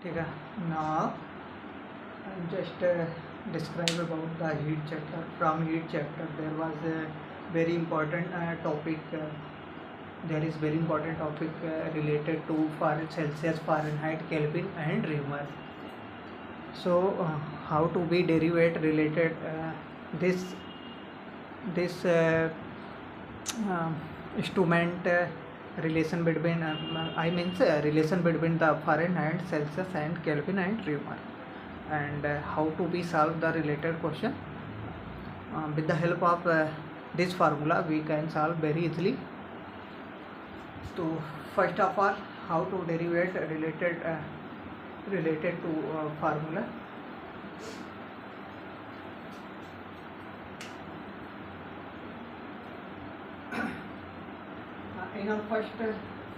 ठीक है. Now I'm just describe about the heat chapter. From heat chapter there was a very important topic. There is very important topic related to Celsius, Fahrenheit, Kelvin and Reaumur. So how to be derivate related this instrument relation between relation between the Fahrenheit, Celsius and Kelvin and Reaumur, and how to be solve the related question. With the help of this formula we can solve very easily. So first of all, how to derivate related to formula. In first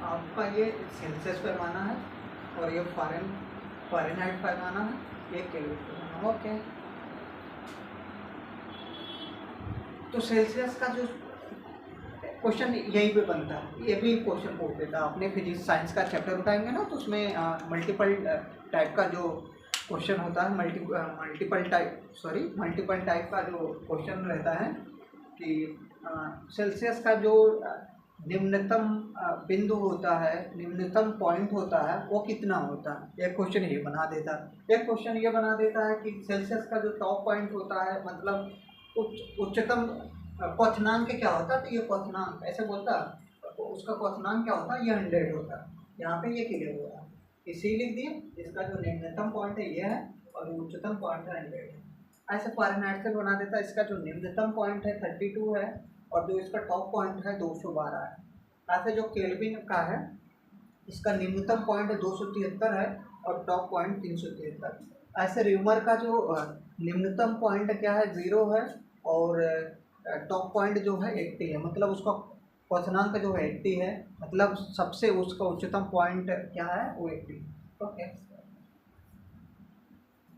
आपका ये Celsius पैमाना है और ये Fahrenheit पैमाना है, ये kelvin पैमाना. ओके, तो सेल्सियस का जो क्वेश्चन यहीं पे बनता है, ये भी क्वेश्चन पूछ देता है. आपने फिजिक्स साइंस का चैप्टर उठाएंगे ना, तो उसमें मल्टीपल टाइप का जो क्वेश्चन होता है, मल्टीपल टाइप का जो क्वेश्चन रहता है कि सेल्सियस का जो निम्नतम बिंदु होता है, निम्नतम पॉइंट होता है, वो कितना होता है. एक क्वेश्चन ये बना देता है. एक क्वेश्चन ये बना देता है कि सेल्सियस का जो टॉप पॉइंट होता है, मतलब उच्चतम क्वथनांक क्या होता है, तो ये क्वथनांक ऐसे बोलता है, तो उसका क्वथनांक क्या होता है, ये 100 होता है. यहाँ पे ये क्लियर हुआ है, इसी लिख दिए. इसका जो निम्नतम पॉइंट है ये है और उच्चतम पॉइंट है 100 है. ऐसे फ़ारेनहाइट से बना देता है. इसका जो निम्नतम पॉइंट है 32 है और जो इसका टॉप पॉइंट है 212 है. ऐसे जो केल्विन का है, इसका निम्नतम पॉइंट 273 है और टॉप पॉइंट 373. ऐसे र्यूमर का जो निम्नतम पॉइंट क्या है, 0 है और टॉप पॉइंट जो है 80 है. मतलब उसका क्वथनांक जो है 80 है, मतलब सबसे उसका उच्चतम पॉइंट क्या है, वो 80. ओके,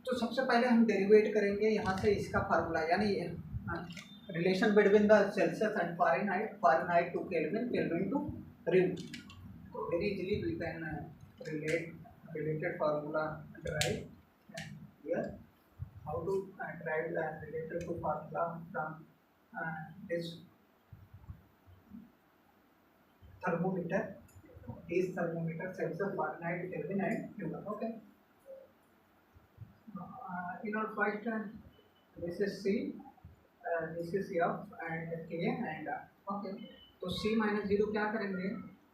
तो सबसे पहले हम डेरिवेट करेंगे यहाँ से इसका फार्मूला, यानी relation between the Celsius and Fahrenheit to Kelvin, Kelvin to Reaumur. तो very easily we can related formula derive. And here how to derive the related to formula from this thermometer. These thermometer Celsius, Fahrenheit, Kelvin and Reaumur. Okay. In our first this is C, this is F and K and okay. तो C minus 0 क्या करेंगे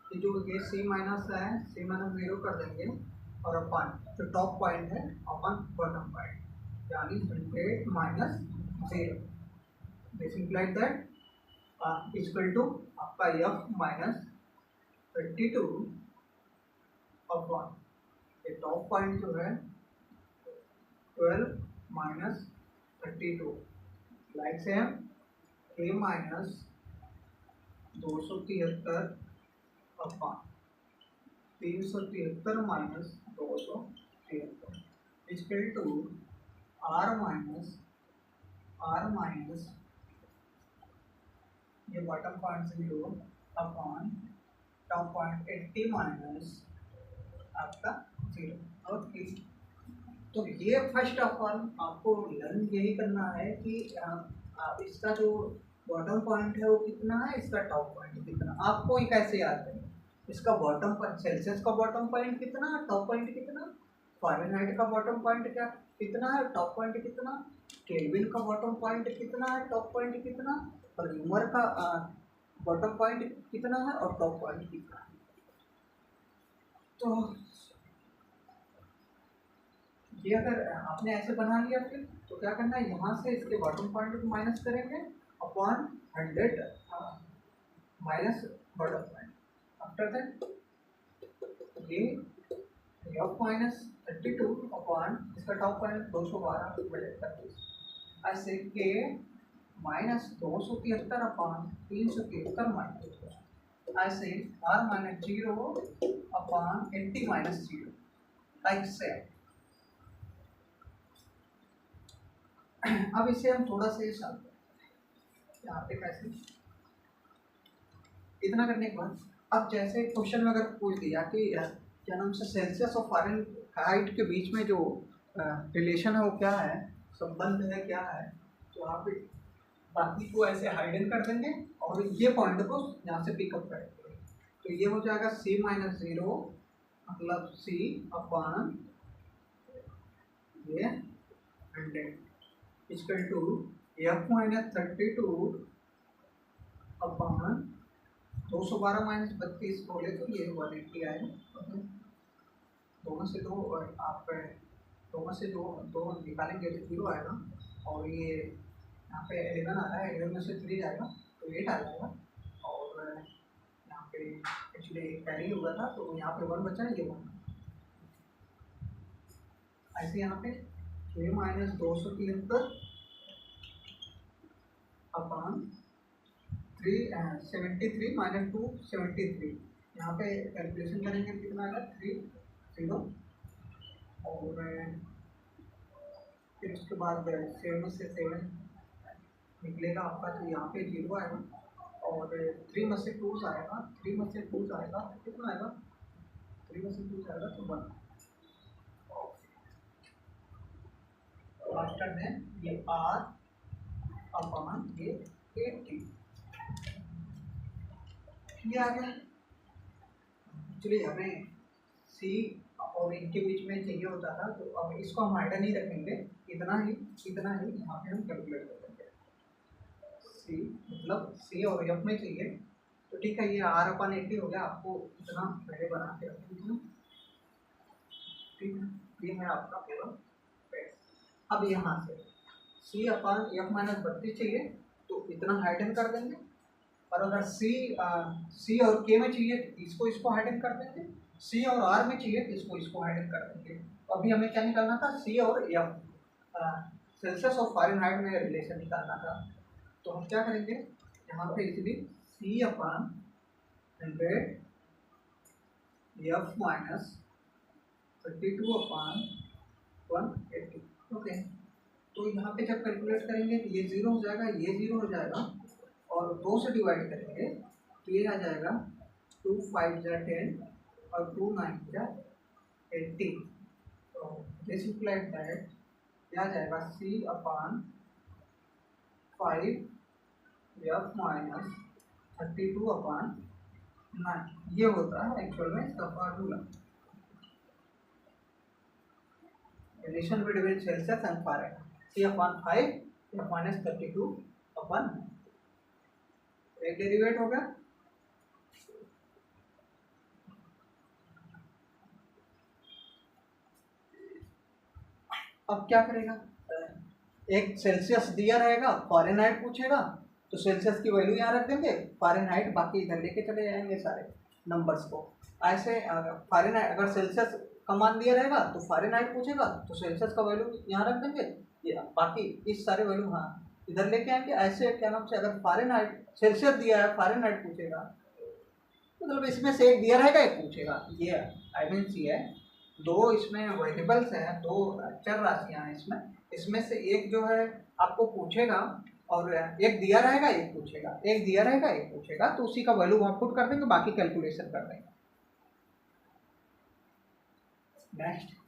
कि जो ये C minus है, C minus 0 कर देंगे और अपन जो टॉप पॉइंट है अपन बॉटम पॉइंट, यानी 100 minus 0. This implies that equal to आपका F माइनस 32 अपॉन ये टॉप पॉइंट जो है 12 minus 32, like same A minus 273 upon 373 minus 273 equal to R minus ये bottom point 0 upon top point 80 minus आपका 0. Okay, तो ये first of all आपको learn यही करना है कि इसका जो बॉटम पॉइंट है वो कितना है, इसका टॉप पॉइंट कितना. आपको ये कैसे याद है, इसका बॉटम पॉइंट सेल्सियस का बॉटम पॉइंट कितना, टॉप पॉइंट कितना, फ़ारेनहाइट का बॉटम पॉइंट क्या कितना है, टॉप पॉइंट कितना, केल्विन का बॉटम पॉइंट कितना है, टॉप पॉइंट कितना, और र्यूमर का बॉटम पॉइंट कितना है और टॉप पॉइंट कितना है. तो ये अगर आपने ऐसे बना लिया फिर तो क्या करना है, यहाँ से इसके बॉटम पॉइंट को माइनस करेंगे upon 100 minus bottom point. After that ये F माइनस 32 अपॉन इसका टॉप पॉइंट 212 बटे 35, ऐसे के माइनस 273 अपॉन 373 माइनस, ऐसे R minus 0 upon 80 minus 0, like से. अब इसे हम थोड़ा सा सॉल्व यहाँ पे कैसे, इतना करने के बाद अब जैसे क्वेश्चन में अगर पूछ दिया कि क्या नाम से सेल्सियस और हाइट के बीच में जो रिलेशन है वो क्या है, संबंध है क्या है, तो आप बाकी को ऐसे हाइडन कर देंगे और ये पॉइंट को यहाँ से पिकअप करेंगे। तो ये हो जाएगा c माइनस 0 मतलब c अपॉन ये 100 equal to f minus 32 upon 212 minus 32 बोले तो ये 180 आएगा। दोनों से दो आप दोनों से दो निकालेंगे तो 0 आएगा और ये यहाँ पे 11 आ रहा है, 11 में से 3 जाएगा तो 8 आ जाएगा और यहाँ पे एक्चुअली कैरी हुआ था तो यहाँ पे 1 बचा है, ये 1 ऐसे यहाँ पे 6 माइनस 273 अपॉन 373 माइनस 273 यहाँ पे कैलकुलेशन करेंगे कितना आएगा 30 और फिर उसके बाद 7 से 7 निकलेगा आपका तो यहाँ पे 0 आएगा और 3 में से 2 आएगा, 3 में से 2 आएगा तो कितना आएगा, 3 में से 2 आएगा तो 1। आफ्टर देन ये r अपॉन ये 80 ये आ गया। चलिए हमें c और इनके बीच में चाहिए होता था तो अब इसको हम हाइडन ही रखेंगे, इतना ही यहाँ पे हम कैलकुलेट कर देंगे। c मतलब c और f में चाहिए तो ठीक है, ये r अपन 80 हो गया, आपको इतना पहले बना के रखेंगे, ठीक है। ये है आपका पूरा। अब यहाँ से c अपन f माइनस 32 चाहिए तो इतना हाइडन कर देंगे और अगर c और k में चाहिए तो इसको हाइडन कर देंगे, c और r में चाहिए तो इसको हाइडन कर देंगे। तो अभी हमें क्या निकालना था, c और f सेल्सियस और फ़ारेनहाइट में रिलेशन निकालना था। तो हम क्या करेंगे, यहाँ पे easily c upon 100 f minus 32 upon 180, okay. तो यहाँ पे जब कैलकुलेट करेंगे तो ये 0 हो जाएगा, ये 0 हो जाएगा और 2 से डिवाइड करेंगे तो ये आ जाएगा 2 5 जा 10 और 2 9 जा 80। तो दिस इम्प्लाइज दैट क्या आ जाएगा c upon 5 f minus 32 upon 9, ये होता है एक्चुअल में इसका formula, relation between Celsius and Fahrenheit, c upon 5 f minus 32 upon 9। एक डेरिवेट हो गया। अब क्या करेगा, एक सेल्सियस दिया रहेगा, फ़ारेनहाइट पूछेगा तो सेल्सियस की वैल्यू यहाँ रख देंगे, फ़ारेनहाइट बाकी इधर लेके चले जाएंगे सारे नंबर्स को। ऐसे फ़ारेनहाइट अगर सेल्सियस का मान दिया रहेगा तो फ़ारेनहाइट पूछेगा तो सेल्सियस का वैल्यू यहाँ रख देंगे, ये बाकी इस सारे वैल्यू हाँ इधर लेके आएंगे। ऐसे क्या नाम से अगर फ़ारेनहाइट सेल्सियस दिया है, फ़ारेनहाइट पूछेगा मतलब इसमें से एक दिया रहेगा एक पूछेगा, ये आई मीन सी है। दो इसमें वेरिएबल्स हैं, दो चर राशियां हैं इसमें से एक जो है आपको पूछेगा और एक दिया रहेगा एक पूछेगा, एक दिया रहेगा एक पूछेगा, तो उसी का वैल्यू वहाँ पुट कर देंगे, बाकी कैलकुलेशन कर देंगे। नेक्स्ट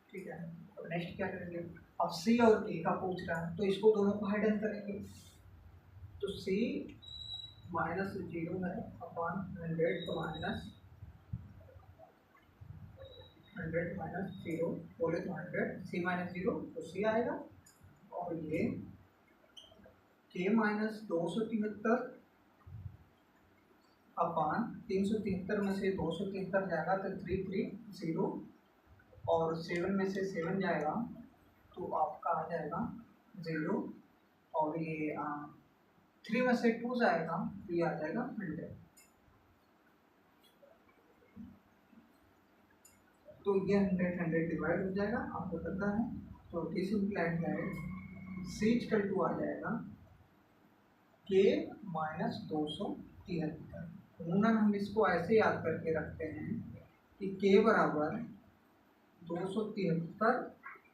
ठीक है, तो नेक्स्ट क्या करेंगे, अब सी और के का पूछ रहा है तो इसको दोनों को हाइडन करेंगे। तो सी माइनस 0 है अपॉन 100 माइनस 0 बोले तो 100, सी माइनस 0 तो सी आएगा और ये के माइनस 273 अपॉन 373 में से 273 जाएगा तो 330 और 7 में से 7 जाएगा तो आपका आ जाएगा 0 और ये 3 में से 2 जाएगा तो ये आ जाएगा 100। तो ये 100 डिवाइड हो जाएगा, आपको पता है। तो this implies that C equal to आ जाएगा के माइनस 273। अमूमन हम इसको ऐसे याद करके रखते हैं कि के बराबर 273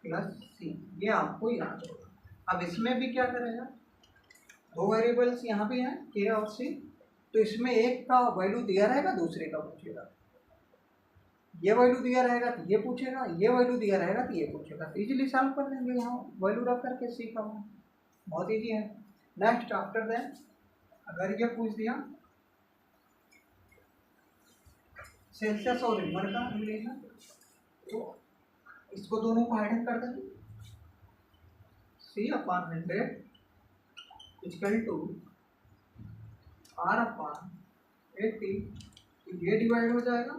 प्लस सी, ये आपको याद होगा। अब इसमें भी क्या करेगा, दो वेरिएबल्स यहाँ भी हैं के और सी, तो इसमें एक का वैल्यू दिया रहेगा, दूसरे का पूछेगा। ये वैल्यू दिया रहेगा तो ये पूछेगा, ये वैल्यू दिया रहेगा तो ये पूछेगा। तो इजीली सॉल्व कर लेंगे यहाँ वैल्यू रख करके सी का, बहुत इजी है। नेक्स्ट आफ्टर देन अगर ये पूछ दिया सेल्सियस और रिवर का रिलेशन, तो इसको दोनों को हाइड कर देंगे। C/100 इक्वल टू R/80, तो ये डिवाइड हो जाएगा,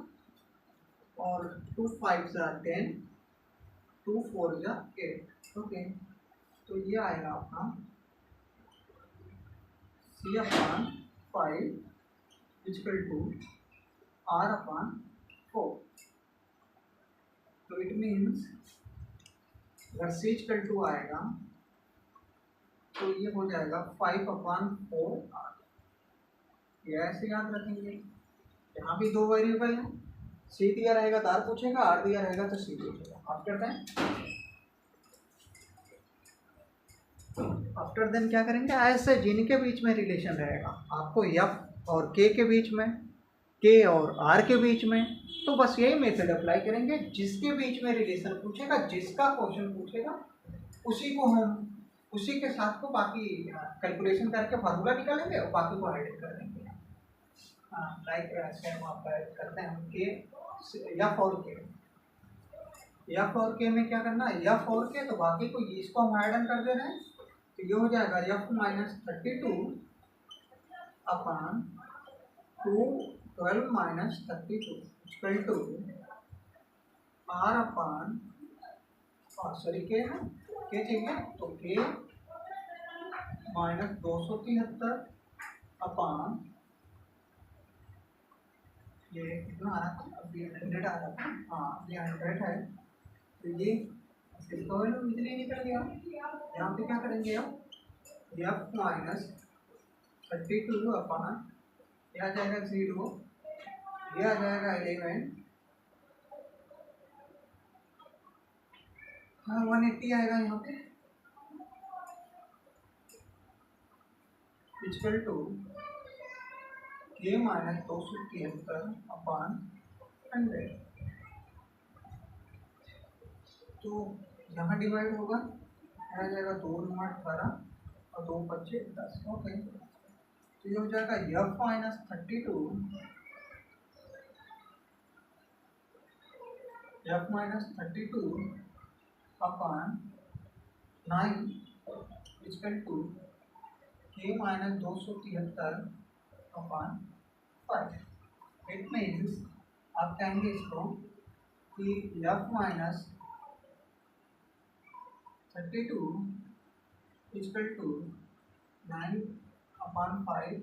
और 2 5 10, 2 4 8। ओके, तो ये आएगा अपना C/5 इक्वल टू R/4। तो इट मीन्स अगर C इक्वल टू आएगा तो ये हो जाएगा 5/4R। ये ऐसे याद रखेंगे, यहाँ भी दो वेरिएबल हैं, C दिया रहेगा तो R पूछेगा, R दिया रहेगा तो C पूछेगा। आफ्टर देन क्या करेंगे, ऐसे जिनके बीच में रिलेशन रहेगा आपको F और K के बीच में, K और R के बीच में, तो बस यही मेथड अप्लाई करेंगे। जिसके बीच में रिलेशन पूछेगा, जिसका क्वेश्चन पूछेगा, उसी को हम उसी के साथ को बाकी कैलकुलेशन करके फार्मूला निकालेंगे और बाकी को हाइड कर देंगे। लाइक ऐसे हम आप करते हैं के F और के में क्या करना है, F और के, तो बाकी को इसको हम हाइड कर दे रहे हैं, तो ये हो जाएगा F minus 32 upon 12 minus 32 equal to R upon, sorry K है, के चाहिए तो के माइनस 273 अपॉन, ये कितना आ रहा था, अभी 100 आ रहा था, हाँ ये 100 है, तो ये इसका वैल्यू इजीली निकल गया। यहाँ पे क्या करेंगे अब, F माइनस 32 अपॉन, यह आ जाएगा 0, यह आ जाएगा 11, हाँ 180 आएगा यहाँ पे, equal to K minus 273 upon 100। तो यहाँ डिवाइड होगा, आ जाएगा 2 9 18 और 2 5 10। ओके, तो ये हो जाएगा F minus 32 upon 9 equal to K minus 273 upon 5। It means आप कहेंगे इसको कि F minus 32 equal to 9 upon 5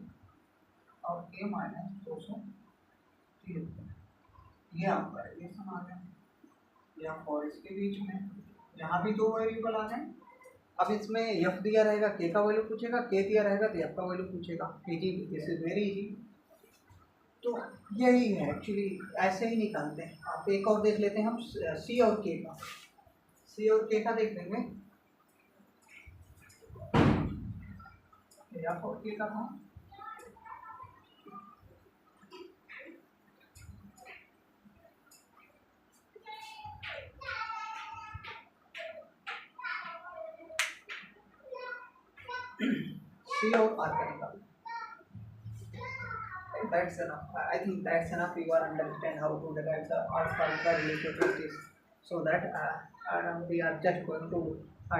और के माइनस 273, ये आपका रिलेशन आ गया। या और इसके बीच में यहाँ भी दो वेरिएबल आ गए। अब इसमें F दिया रहेगा, K का वैल्यू पूछेगा, K दिया रहेगा तो F का वैल्यू पूछेगा। Easy, this is very easy. तो यही है एक्चुअली, ऐसे ही निकालते हैं। आप एक और देख लेते हैं हम C और K का, C और K का देख लेंगे। F और K का था, C और R का निकाल। That's enough. I think that's enough. You are understand how to derive the alpha related to this. So that we are just going to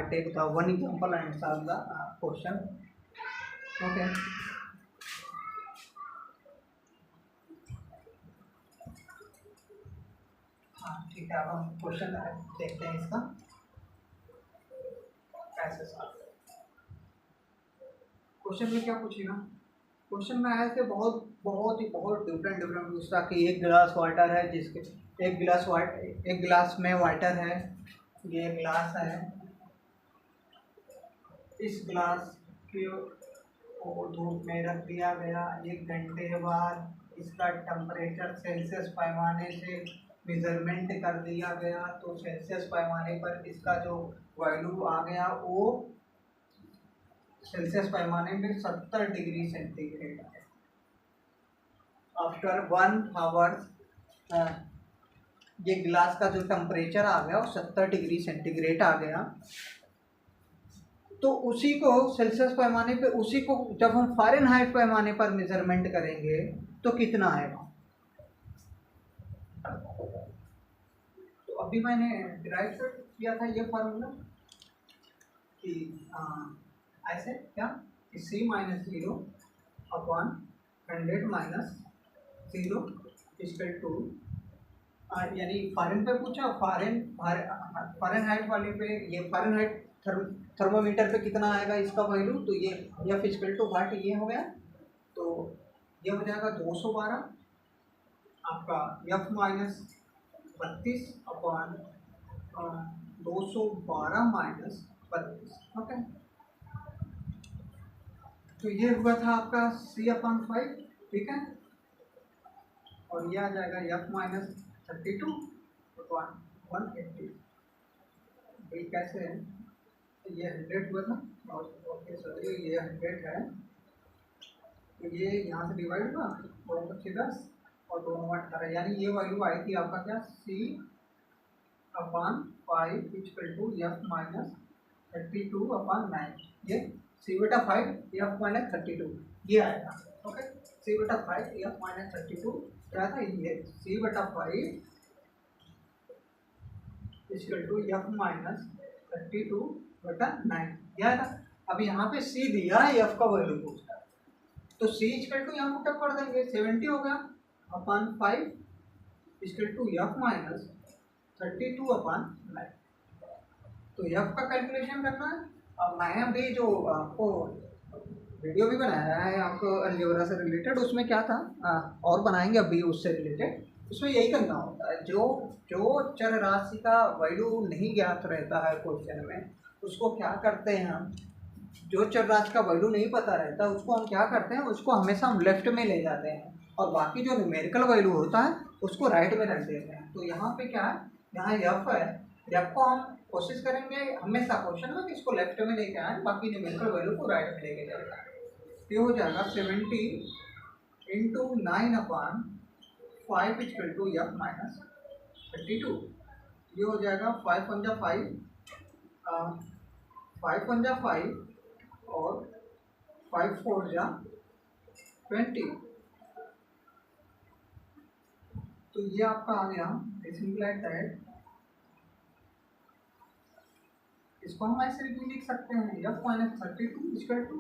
take the one example and solve the question. Okay. हाँ ठीक है, अब हम question देखते हैं इसका कैसे solve. Question में क्या पूछेगा, क्वेश्चन में ऐसे बहुत डिफरेंट पूछता कि एक गिलास वाटर है, जिसके एक गिलास में वाटर है, ये गिलास है, इस गिलास को धूप में रख दिया गया, 1 घंटे बाद इसका टेम्परेचर सेल्सियस पैमाने से मेजरमेंट कर दिया गया, तो सेल्सियस पैमाने पर इसका जो वैल्यू आ गया वो सेल्सियस पैमाने में 70 डिग्री सेंटीग्रेड है। आफ्टर 1 आवर ये गिलास का जो टेम्परेचर आ गया वो 70 डिग्री सेंटीग्रेड आ गया। तो उसी को सेल्सियस पैमाने पे, उसी को जब हम फ़ारेनहाइट पैमाने पर मेजरमेंट करेंगे तो कितना आएगा। तो अभी मैंने डिराइव किया था ये फार्मूला कि ऐसे क्या कि C minus 0 upon 100 minus 0 equal to, यानी फॉरेन पे पूछा, फ़ारेनहाइट वाले पे ये फ़ारेनहाइट थर्मोमीटर पे कितना आएगा इसका वैल्यू, तो ये F इक्वल टू वाट ये हो गया, तो ये हो जाएगा 212 आपका F minus 32 upon 212 minus 32। Okay, तो ये हुआ था आपका C/5, ठीक है, और ये आ जाएगा F माइनस 32 अपॉन 180। भाई कैसे है, ये 100 हुआ था, ओके सॉरी ये 100 है, तो ये यहाँ से डिवाइड हुआ 210 और 2 18, यानी ये वैल्यू आई थी आपका क्या C/5 equal to F minus 32 upon 9। ये C/5 F माइनस 32 ये आएगा। ओके, C/5 F माइनस 32 क्या था, ये C/5 equal to F minus 32/9 क्या था। अब यहाँ पे C दिया है, F का वैल्यू पूछता है, तो C इक्वल टू यहाँ पुटअप कर देंगे, 70 हो गया upon 5 equal to F minus 32 upon 9। तो F का कैलकुलेशन करना है। अब मैं अभी जो आपको वीडियो भी बनाया है आपको अलजेब्रा से रिलेटेड, उसमें क्या था और बनाएंगे अभी उससे रिलेटेड, उसमें यही करना होता है, जो चर राशि का वैल्यू नहीं ज्ञात रहता है क्वेश्चन में, उसको क्या करते हैं हम, जो चर राशि का वैल्यू नहीं पता रहता उसको हम क्या करते हैं, उसको हमेशा हम लेफ्ट में ले जाते हैं और बाकी जो न्यूमेरिकल वैल्यू होता है उसको राइट में रख देते हैं। तो यहाँ पे क्या है, यहाँ F है, F को हम कोशिश करेंगे हमेशा क्वेश्चन में कि इसको लेफ्ट में लेके आए, बाकी न्यूमेरिकल वैल्यू को राइट में लेके जाएगा। ये हो जाएगा 70 into 9 upon 5 equal to F minus 32। ये हो जाएगा 5 1 5, 5 1 5 और 5 4 20। तो ये आपका आ गया सिंपलाइट दैट, इसको हम ऐसे भी लिख सकते हैं F minus 32 equal to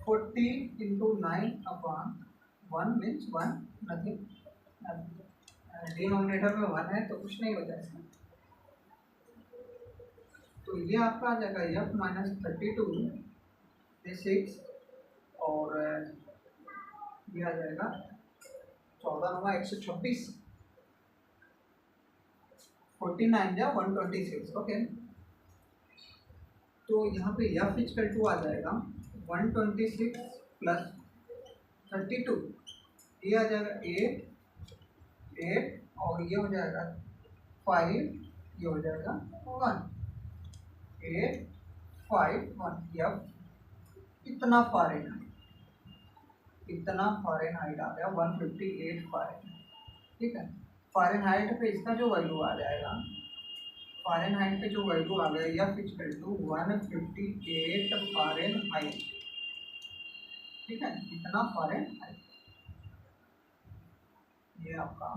40 into 9 upon 1 means 1 nothing, denominator में 1 है तो कुछ नहीं हो जाएगा। तो ये आपका आ जाएगा F माइनस 32 6 और ये आ जाएगा 14 126, 49 या 126। ओके, तो यहाँ पे F इक्वल टू आ जाएगा 126 प्लस 32, ये आ जाएगा 8 और ये हो जाएगा 5, ये हो जाएगा 1, 8 5 1। F इतना फ़ारेनहाइट आ गया 158 फ़ारेनहाइट, ठीक है। फ़ारेनहाइट पे इसका जो वैल्यू आ जाएगा, फ़ारेनहाइट पे जो वैल्यू आ गया F इक्वल टू 158 फ़ारेनहाइट, ठीक है, इतना फ़ारेनहाइट, ये आपका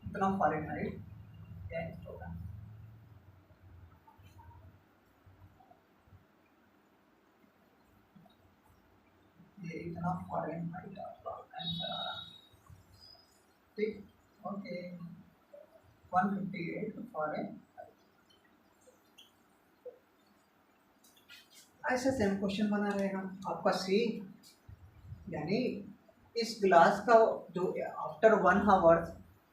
इतना फ़ारेनहाइट क्या होगा। ये इतना फ़ारेनहाइट आपका आंसर आ रहा है, ठीक। Okay, 158 Fahrenheit. ऐसे सेम क्वेश्चन बना रहेगा आपका C, यानी इस ग्लास का जो आफ्टर 1 आवर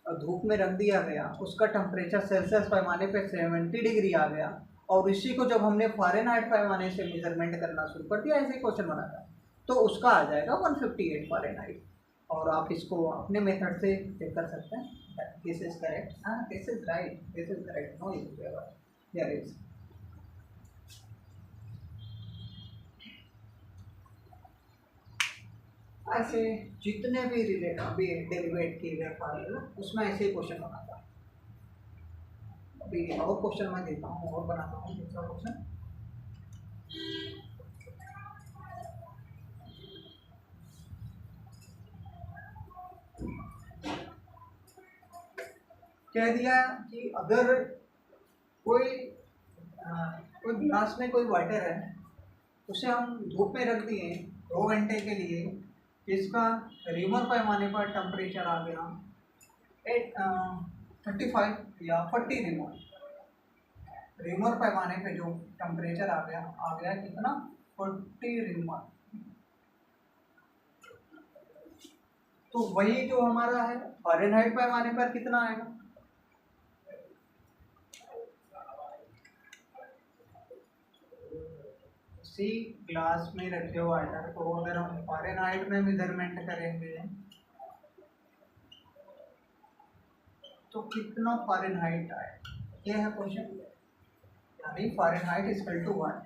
धूप में रख दिया गया, उसका टेम्परेचर सेल्सियस पैमाने पे 70 डिग्री आ गया, और इसी को जब हमने फ़ारेनहाइट पैमाने से मेजरमेंट करना शुरू कर दिया, ऐसे क्वेश्चन बना था, तो उसका आ जाएगा 158 फ़ारेनहाइट। और आप इसको अपने मेथड से चेक कर सकते हैं। दिस इज करेक्ट, हाँ this is right, this is correct, no is here is. ऐसे जितने भी रिलेट अभी डेरिवेट किए गए फार्मूले उसमें ऐसे ही क्वेश्चन बनाता हूँ। अभी और क्वेश्चन मैं देता हूँ और बनाता हूँ दूसरा क्वेश्चन। कह दिया कि अगर कोई कोई गिलास में कोई वाटर है, उसे हम धूप में रख दिए 2 घंटे के लिए, इसका रिमर पैमाने पर टेम्परेचर आ गया 35 या 40 रिमर। रिमर पैमाने पे जो टेम्परेचर आ गया कितना 40 रिमर। तो वही जो हमारा है फ़ारेनहाइट पैमाने पर कितना आएगा? सी ग्लास में रखे वाटर को अगर हम फ़ारेनहाइट में मेजरमेंट करेंगे तो कितना फ़ारेनहाइट आए, ये है क्वेश्चन। यानी फ़ारेनहाइट इक्वल टू 1।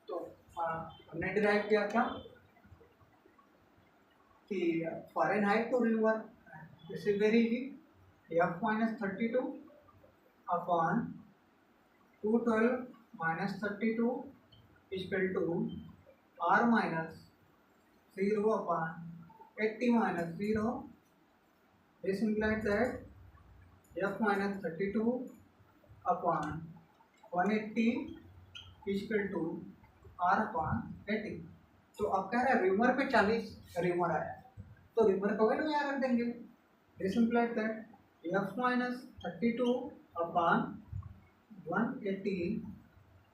तो हमने डिराइव किया क्या कि फ़ारेनहाइट टू रिवर, this is very easy, f minus 32 upon 212 minus 32 equal to r minus 0 upon 80 minus 0। This implies that f minus 32 upon 180 equal to r upon 80। तो अब कह रहा है रिमर पे 40 रिमर आया, तो रिमर को वैल्यू यहाँ रख देंगे। This implies that f minus 32 upon 180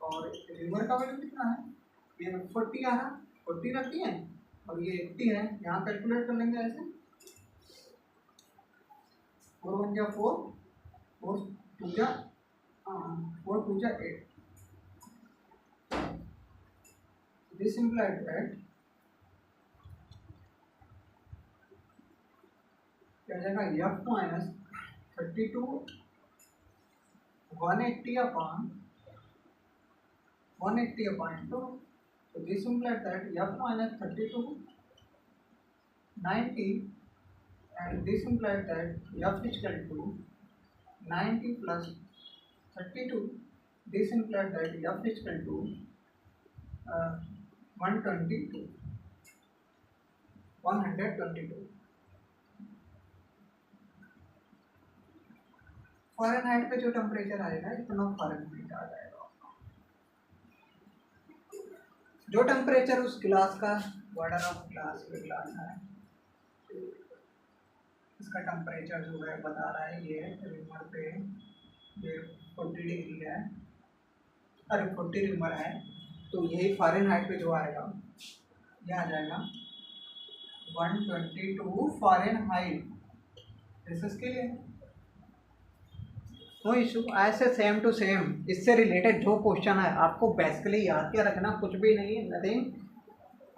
और रिमर का वैल्यू कितना है, ये 40 आ रहा, 40 रख दिए और ये 80 है, यहाँ कैलकुलेट कर लेंगे ऐसे 4 1 जा 4, 4 2 जा 4 2 जा 8। This implies that क्या जाएगा f minus 32 180 upon 2। So this implies that f minus 32 90 and this implies that f is equal to 90 plus 32. This implies that f is equal to 122. Fahrenheit पे जो टेम्परेचर आएगा इतना फ़ारेनहाइट आ जाएगा। जो temperature उस गिलास का बॉर्डर ऑफ ग्लास पे ग्लास है, इसका टेम्परेचर जो है बता रहा है ये रिमर पे ये 40 डिग्री है, अरे 40 रिमर है, तो यही फ़ारेनहाइट पे जो आएगा ये आ जाएगा 122 फ़ारेनहाइट। दिस इसके लिए नो इशू। ऐसे सेम टू सेम इससे रिलेटेड जो क्वेश्चन है आपको बेसिकली याद क्या रखना, कुछ भी नहीं, नथिंग।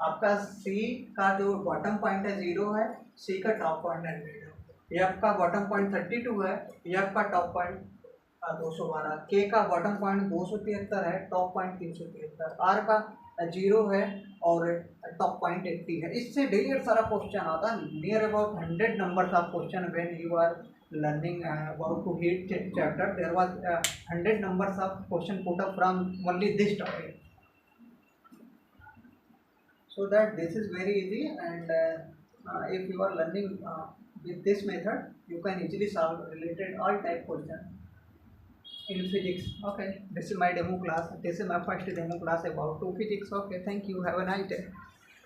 आपका सी का जो बॉटम पॉइंट है 0 है, सी का टॉप पॉइंट है 100, एफ का बॉटम पॉइंट 32 है, एफ का टॉप पॉइंट 212, के का बॉटम पॉइंट 273 है, टॉप पॉइंट 373, आर का 0 है और टॉप पॉइंट 80 है। इससे ढेर सारा क्वेश्चन आता है, near about 100 numbers of question when you are learning about to hit chapter. There was 100 numbers of question put up from only this topic, so that this is very easy and if you are learning with this method you can easily solve related all type question in physics. Okay, this is my demo class, this is my first demo class about to physics. Okay, thank you, have a nice day.